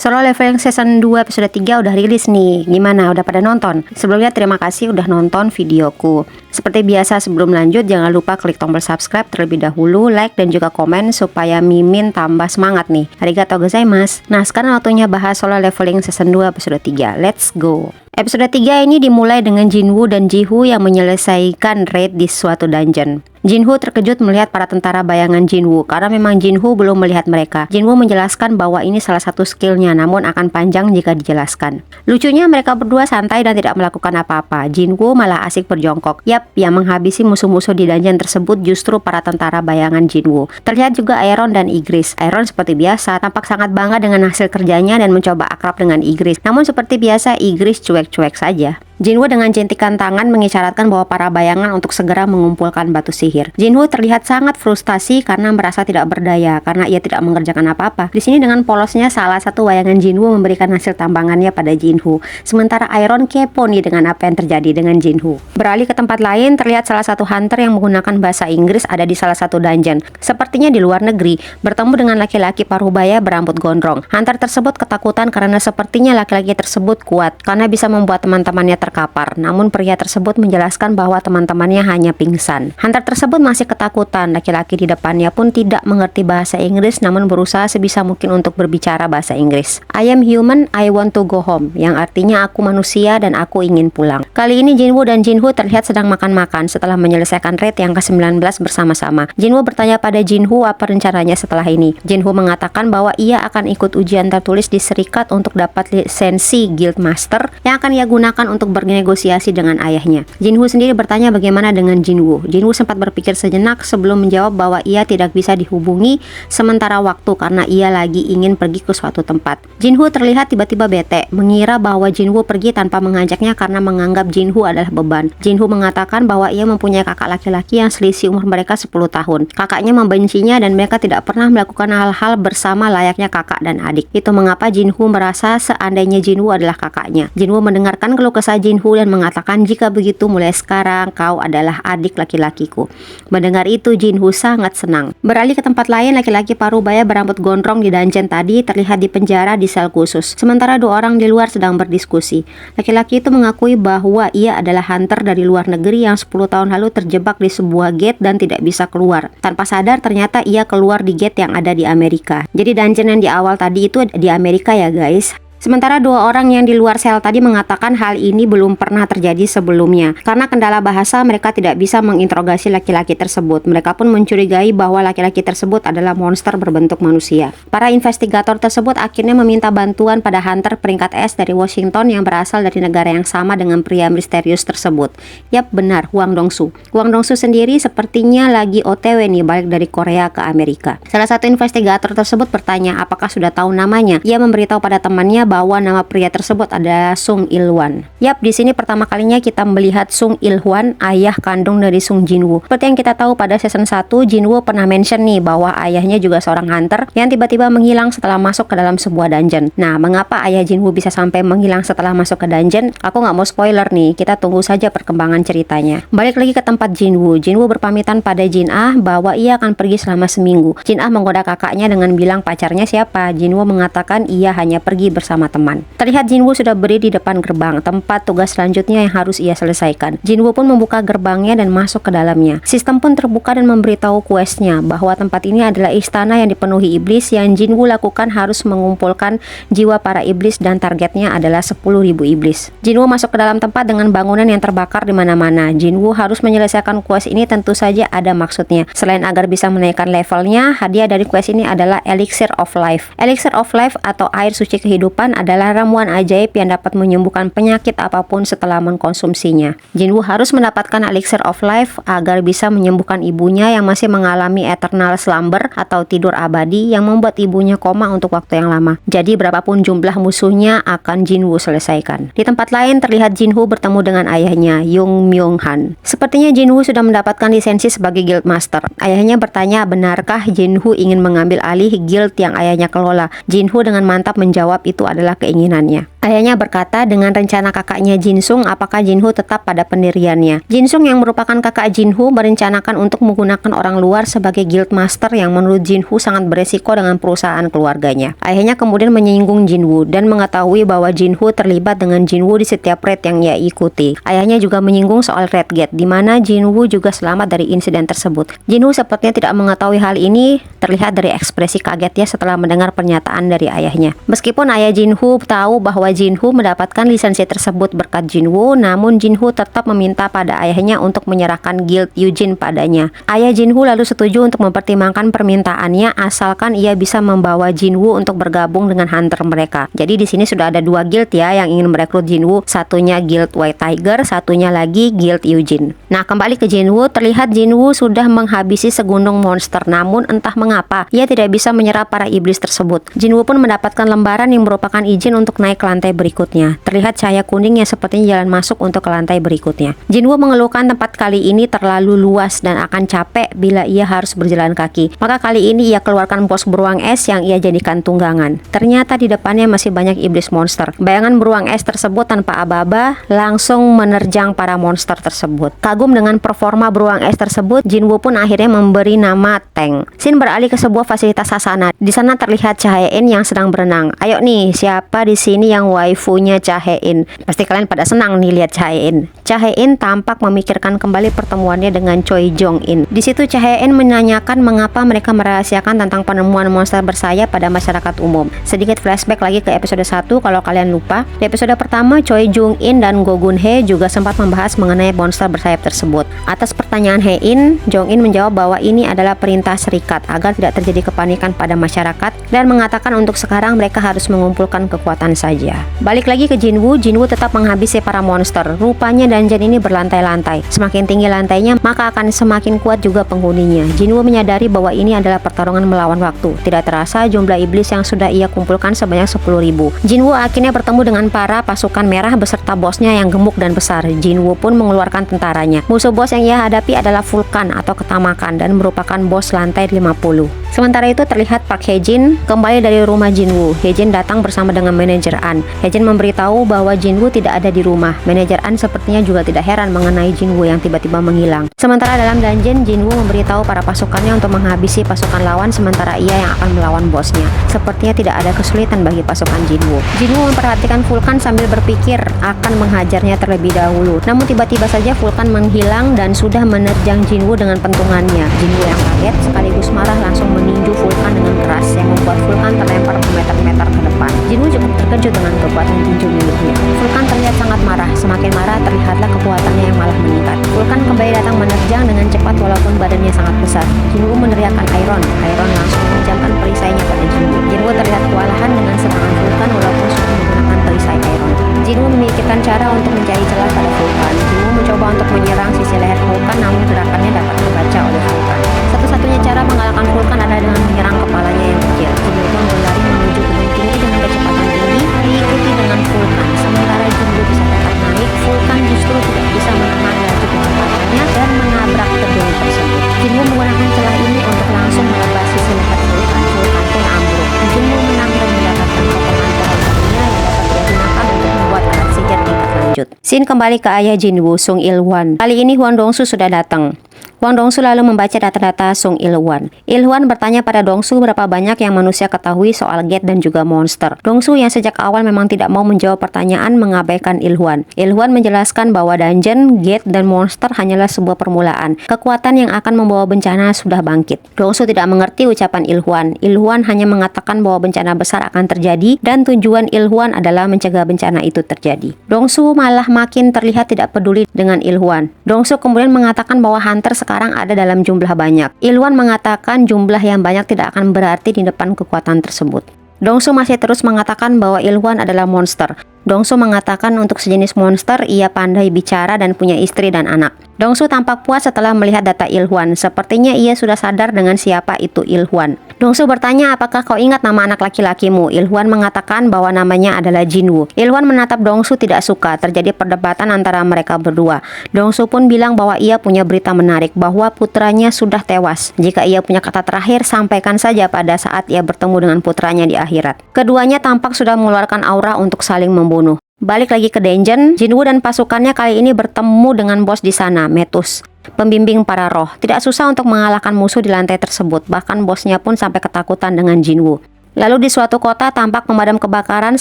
Solo Leveling Season 2 episode 3 udah rilis nih. Gimana? Udah pada nonton? Sebelumnya terima kasih udah nonton videoku. Seperti biasa sebelum lanjut jangan lupa klik tombol subscribe terlebih dahulu, like dan juga komen supaya Mimin tambah semangat nih. Arigatou gozaimasu. Nah sekarang waktunya bahas Solo Leveling Season 2 episode 3. Let's go! Episode 3 ini dimulai dengan Jinwoo dan Jihu yang menyelesaikan raid di suatu dungeon. Jinwoo terkejut melihat para tentara bayangan Jinwoo karena memang Jinwoo belum melihat mereka. Jinwoo menjelaskan bahwa ini salah satu skillnya, namun akan panjang jika dijelaskan. Lucunya mereka berdua santai dan tidak melakukan apa-apa. Jinwoo malah asik berjongkok. Yap, yang menghabisi musuh-musuh di dungeon tersebut justru para tentara bayangan Jinwoo. Terlihat juga Aeron dan Igris. Aeron seperti biasa tampak sangat bangga dengan hasil kerjanya dan mencoba akrab dengan Igris. Namun seperti biasa Igris cuek-cuek saja. Jinwoo dengan jentikan tangan mengisyaratkan bahwa para bayangan untuk segera mengumpulkan batu sihir. Jinwoo terlihat sangat frustasi karena merasa tidak berdaya karena ia tidak mengerjakan apa-apa. Di sini dengan polosnya salah satu bayangan Jinwoo memberikan hasil tambangannya pada Jinwoo. Sementara Aeron kepo nih dengan apa yang terjadi dengan Jinwoo. Beralih ke tempat lain, terlihat salah satu hunter yang menggunakan bahasa Inggris ada di salah satu dungeon. Sepertinya di luar negeri, bertemu dengan laki-laki parubaya berambut gondrong. Hunter tersebut ketakutan karena sepertinya laki-laki tersebut kuat karena bisa membuat teman-temannya terkapar. Namun pria tersebut menjelaskan bahwa teman-temannya hanya pingsan. Hunter tersebut masih ketakutan. Laki-laki di depannya pun tidak mengerti bahasa Inggris namun berusaha sebisa mungkin untuk berbicara bahasa Inggris. I am human, I want to go home, yang artinya aku manusia dan aku ingin pulang. Kali ini Jinwoo dan Jinhu terlihat sedang makan-makan setelah menyelesaikan raid yang ke-19 bersama-sama. Jinwoo bertanya pada Jinhu apa rencananya setelah ini. Jinhu mengatakan bahwa ia akan ikut ujian tertulis di serikat untuk dapat lisensi Guild Master yang akan ia gunakan untuk bernegosiasi dengan ayahnya. Jinhu sendiri bertanya bagaimana dengan Jinwoo. Jinwoo sempat berpikir sejenak sebelum menjawab bahwa ia tidak bisa dihubungi sementara waktu karena ia lagi ingin pergi ke suatu tempat. Jinhu terlihat tiba-tiba bete, mengira bahwa Jinwoo pergi tanpa mengajaknya karena menganggap Jinwoo adalah beban. Jinwoo mengatakan bahwa ia mempunyai kakak laki-laki yang selisih umur mereka 10 tahun. Kakaknya membencinya dan mereka tidak pernah melakukan hal-hal bersama layaknya kakak dan adik. Itu mengapa Jinwoo merasa seandainya Jinwoo adalah kakaknya. Jinwoo mendengarkan keluh kesah Jinwoo dan mengatakan jika begitu mulai sekarang kau adalah adik laki-lakiku. Mendengar itu Jinwoo sangat senang. Beralih ke tempat lain, laki-laki parubaya berambut gondrong di dungeon tadi terlihat di penjara di sel khusus. Sementara dua orang di luar sedang berdiskusi. Laki-laki itu mengakui bahwa ia adalah hunter dari luar negeri yang 10 tahun lalu terjebak di sebuah gate dan tidak bisa keluar. Tanpa sadar ternyata ia keluar di gate yang ada di Amerika. Jadi dungeon yang di awal tadi itu di Amerika ya guys. Sementara dua orang yang di luar sel tadi mengatakan hal ini belum pernah terjadi sebelumnya. Karena kendala bahasa mereka tidak bisa menginterogasi laki-laki tersebut. Mereka pun mencurigai bahwa laki-laki tersebut adalah monster berbentuk manusia. Para investigator tersebut akhirnya meminta bantuan pada hunter peringkat S dari Washington yang berasal dari negara yang sama dengan pria misterius tersebut. Yap benar, Hwang Dong-soo. Hwang Dong-soo sendiri sepertinya lagi OTW nih balik dari Korea ke Amerika. Salah satu investigator tersebut bertanya apakah sudah tahu namanya. Ia memberitahu pada temannya bahwa nama pria tersebut adalah Sung Il-hwan. Yap, di sini pertama kalinya kita melihat Sung Il-hwan, ayah kandung dari Sung Jinwoo. Seperti yang kita tahu pada season 1, Jinwoo pernah mention nih bahwa ayahnya juga seorang hunter yang tiba-tiba menghilang setelah masuk ke dalam sebuah dungeon. Nah, mengapa ayah Jinwoo bisa sampai menghilang setelah masuk ke dungeon? Aku nggak mau spoiler nih, kita tunggu saja perkembangan ceritanya. Balik lagi ke tempat Jinwoo. Jinwoo berpamitan pada Jin Ah bahwa ia akan pergi selama seminggu. Jin Ah menggoda kakaknya dengan bilang pacarnya siapa. Jinwoo mengatakan ia hanya pergi bersama teman. Terlihat Jinwoo sudah berdiri di depan gerbang, tempat tugas selanjutnya yang harus ia selesaikan. Jinwoo pun membuka gerbangnya dan masuk ke dalamnya. Sistem pun terbuka dan memberitahu questnya bahwa tempat ini adalah istana yang dipenuhi iblis. Yang Jinwoo lakukan harus mengumpulkan jiwa para iblis dan targetnya adalah 10.000 iblis. Jinwoo masuk ke dalam tempat dengan bangunan yang terbakar di mana-mana. Jinwoo harus menyelesaikan quest ini tentu saja ada maksudnya. Selain agar bisa menaikkan levelnya, hadiah dari quest ini adalah Elixir of Life. Elixir of Life atau air suci kehidupan adalah ramuan ajaib yang dapat menyembuhkan penyakit apapun setelah mengkonsumsinya. Jinwoo harus mendapatkan Elixir of Life agar bisa menyembuhkan ibunya yang masih mengalami eternal slumber atau tidur abadi yang membuat ibunya koma untuk waktu yang lama. Jadi berapapun jumlah musuhnya akan Jinwoo selesaikan. Di tempat lain terlihat Jinwoo bertemu dengan ayahnya, Young Myung-han. Sepertinya Jinwoo sudah mendapatkan lisensi sebagai Guild Master. Ayahnya bertanya benarkah Jinwoo ingin mengambil alih guild yang ayahnya kelola. Jinwoo dengan mantap menjawab itu adalah adalah keinginannya. Ayahnya berkata dengan rencana kakaknya Jinsung, apakah Jinwoo tetap pada pendiriannya. Jinsung yang merupakan kakak Jinwoo merencanakan untuk menggunakan orang luar sebagai guild master yang menurut Jinwoo sangat beresiko dengan perusahaan keluarganya. Ayahnya kemudian menyinggung Jinwoo dan mengetahui bahwa Jinwoo terlibat dengan Jinwoo di setiap raid yang ia ikuti. Ayahnya juga menyinggung soal Red Gate, di mana Jinwoo juga selamat dari insiden tersebut. Jinwoo sepertinya tidak mengetahui hal ini, terlihat dari ekspresi kagetnya setelah mendengar pernyataan dari ayahnya. Meskipun ayah Jinwoo tahu bahwa Jinwoo mendapatkan lisensi tersebut berkat Jinwoo, namun Jinwoo tetap meminta pada ayahnya untuk menyerahkan guild Eugene padanya. Ayah Jinwoo lalu setuju untuk mempertimbangkan permintaannya asalkan ia bisa membawa Jinwoo untuk bergabung dengan hunter mereka. Jadi di sini sudah ada dua guild ya yang ingin merekrut Jinwoo, satunya guild White Tiger, satunya lagi guild Eugene. Nah, kembali ke Jinwoo, terlihat Jinwoo sudah menghabisi segunung monster, namun entah mengapa ia tidak bisa menyerap para iblis tersebut. Jinwoo pun mendapatkan lembaran yang merupakan izin untuk naik ke lantai berikutnya. Terlihat cahaya kuning yang sepertinya jalan masuk untuk ke lantai berikutnya. Jinwoo mengeluhkan tempat kali ini terlalu luas dan akan capek bila ia harus berjalan kaki. Maka kali ini ia keluarkan bos beruang es yang ia jadikan tunggangan. Ternyata di depannya masih banyak iblis monster. Bayangan beruang es tersebut tanpa aba-aba langsung menerjang para monster tersebut. Kagum dengan performa beruang es tersebut, Jinwoo pun akhirnya memberi nama Tank. Scene beralih ke sebuah fasilitas sasana. Di sana terlihat Chae-in yang sedang berenang. Ayo nih, siapa di sini yang waifunya Chae-in? Pasti kalian pada senang nih lihat Chae-in. Chae-in tampak memikirkan kembali pertemuannya dengan Choi Jong-in. Di situ Chae-in menanyakan mengapa mereka merahasiakan tentang penemuan monster bersayap pada masyarakat umum. Sedikit flashback lagi ke episode 1 kalau kalian lupa. Di episode pertama, Choi Jong-in dan Go Gun-hye juga sempat membahas mengenai monster bersayap tersebut. Atas pertanyaan Hae-in, Jong-in menjawab bahwa ini adalah perintah serikat agar tidak terjadi kepanikan pada masyarakat dan mengatakan untuk sekarang mereka harus mengumpulkan kekuatan saja. Balik lagi ke Jinwoo, Jinwoo tetap menghabisi para monster. Rupanya dungeon ini berlantai-lantai. Semakin tinggi lantainya, maka akan semakin kuat juga penghuninya. Jinwoo menyadari bahwa ini adalah pertarungan melawan waktu. Tidak terasa jumlah iblis yang sudah ia kumpulkan sebanyak 10.000. Jinwoo akhirnya bertemu dengan para pasukan merah beserta bosnya yang gemuk dan besar. Jinwoo pun mengeluarkan tentaranya. Musuh bos yang ia hadapi adalah Vulkan atau ketamakan dan merupakan bos lantai 50. Sementara itu terlihat Park Hae-jin kembali dari rumah Jinwoo. Hae-jin datang bersama dengan manajer An. Hae-jin memberitahu bahwa Jinwoo tidak ada di rumah. Manajer An sepertinya juga tidak heran mengenai Jinwoo yang tiba-tiba menghilang. Sementara dalam dungeon, Jinwoo memberitahu para pasukannya untuk menghabisi pasukan lawan sementara ia yang akan melawan bosnya. Sepertinya tidak ada kesulitan bagi pasukan Jinwoo. Jinwoo memperhatikan Vulkan sambil berpikir akan menghajarnya terlebih dahulu. Namun tiba-tiba saja Vulkan menghilang dan sudah menerjang Jinwoo dengan pentungannya. Jinwoo yang kaget sekaligus marah langsung meninju Vulkan dengan keras yang membuat Vulkan terlempar bermeter-meter ke depan. Jinwoo cukup terkejut dengan kekuatan tinju miliknya. Vulkan terlihat sangat marah. Semakin marah terlihatlah kekuatannya yang malah meningkat. Vulkan kembali datang menerjang dengan cepat walaupun badannya sangat besar. Jinwoo meneriakkan Iron. Iron langsung menjamkan perisainya pada Jinwoo. Jinwoo terlihat kewalahan dengan serangan Vulkan walaupun sudah menggunakan perisai Iron. Jinwoo memikirkan cara untuk mencari celah pada Vulkan. Jinwoo mencoba untuk menyerang sisi leher Vulkan, namun gerakannya dapat terbaca oleh Vulkan. Satu-satunya cara mengalahkan Vulkan adalah dengan menyerang kepalanya yang kecil. Jinwoo pun berlari menuju gunung tinggi dengan kecepatan tinggi, diikuti dengan Vulkan. Sementara Jinwoo bisa tetap naik, Vulkan justru tidak bisa menahan laju kecepatannya dan menabrak gedung tersebut. Jinwoo menggunakan celah ini untuk langsung menebas sisi leher Vulkan. Vulkan pun ambruk. Jinwoo menang dan mendapatkan potongan pohon karunia yang dapat digunakan untuk membuat alat sihir tingkat lanjut. Scene kembali ke ayah Jinwoo, Sung Il-hwan. Kali ini Hwang Dong-su sudah datang. Hwang Dong-su lalu membaca data-data Sung Il-hwan. Il-hwan bertanya pada Dong-su berapa banyak yang manusia ketahui soal gate dan juga monster. Dong-su yang sejak awal memang tidak mau menjawab pertanyaan mengabaikan Il-hwan. Il-hwan menjelaskan bahwa dungeon, gate, dan monster hanyalah sebuah permulaan. Kekuatan yang akan membawa bencana sudah bangkit. Dong-su tidak mengerti ucapan Il-hwan. Il-hwan hanya mengatakan bahwa bencana besar akan terjadi dan tujuan Il-hwan adalah mencegah bencana itu terjadi. Dong-su malah makin terlihat tidak peduli dengan Il-hwan. Dong-su kemudian mengatakan bahwa hunter sekarang ada dalam jumlah banyak. Il-hwan mengatakan jumlah yang banyak tidak akan berarti di depan kekuatan tersebut. Dong-su masih terus mengatakan bahwa Il-hwan adalah monster. Dong-su mengatakan untuk sejenis monster ia pandai bicara dan punya istri dan anak. Dong-su tampak puas setelah melihat data Il-hwan. Sepertinya ia sudah sadar dengan siapa itu Il-hwan. Dongsu bertanya, apakah kau ingat nama anak laki-lakimu? Ilhwan mengatakan bahwa namanya adalah Jinwoo. Ilhwan menatap Dongsu tidak suka. Terjadi perdebatan antara mereka berdua. Dongsu pun bilang bahwa ia punya berita menarik, bahwa putranya sudah tewas. Jika ia punya kata terakhir, sampaikan saja pada saat ia bertemu dengan putranya di akhirat. Keduanya tampak sudah mengeluarkan aura untuk saling membunuh. Balik lagi ke dungeon, Jinwoo dan pasukannya kali ini bertemu dengan bos di sana, Metus, pembimbing para roh. Tidak susah untuk mengalahkan musuh di lantai tersebut, bahkan bosnya pun sampai ketakutan dengan Jinwoo. Lalu di suatu kota tampak pemadam kebakaran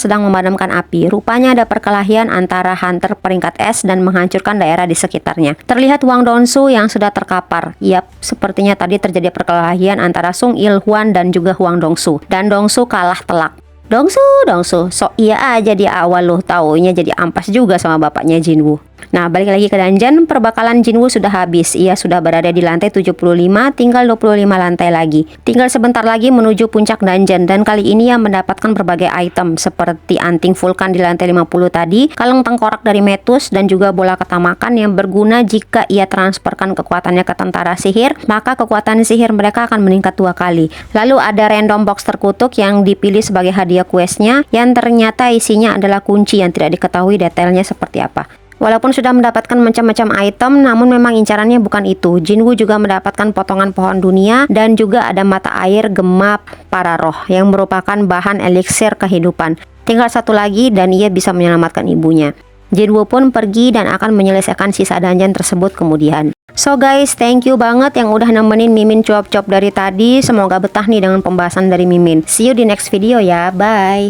sedang memadamkan api. Rupanya ada perkelahian antara hunter peringkat S dan menghancurkan daerah di sekitarnya. Terlihat Hwang Dongsu yang sudah terkapar. Yap, sepertinya tadi terjadi perkelahian antara Sung Il-hwan dan juga Hwang Dongsu. Dan Dongsu kalah telak. Dongsu, sok iya aja di awal loh, taunya jadi ampas juga sama bapaknya Jinwoo. Nah, balik lagi ke dungeon, perbakalan Jinwoo sudah habis. Ia sudah berada di lantai 75, tinggal 25 lantai lagi. Tinggal sebentar lagi menuju puncak dungeon, dan kali ini ia mendapatkan berbagai item seperti anting vulkan di lantai 50 tadi, kaleng tengkorak dari Metus, dan juga bola ketamakan yang berguna jika ia transferkan kekuatannya ke tentara sihir, maka kekuatan sihir mereka akan meningkat 2 kali. Lalu ada random box terkutuk yang dipilih sebagai hadiah questnya, yang ternyata isinya adalah kunci yang tidak diketahui detailnya seperti apa. Walaupun sudah mendapatkan macam-macam item, namun memang incarannya bukan itu. Jinwoo juga mendapatkan potongan pohon dunia dan juga ada mata air gemap para roh yang merupakan bahan eliksir kehidupan. Tinggal satu lagi dan ia bisa menyelamatkan ibunya. Jinwoo pun pergi dan akan menyelesaikan sisa dungeon tersebut kemudian. So guys, thank you banget yang udah nemenin Mimin cuap-cuap dari tadi. Semoga betah nih dengan pembahasan dari Mimin. See you di next video ya, bye.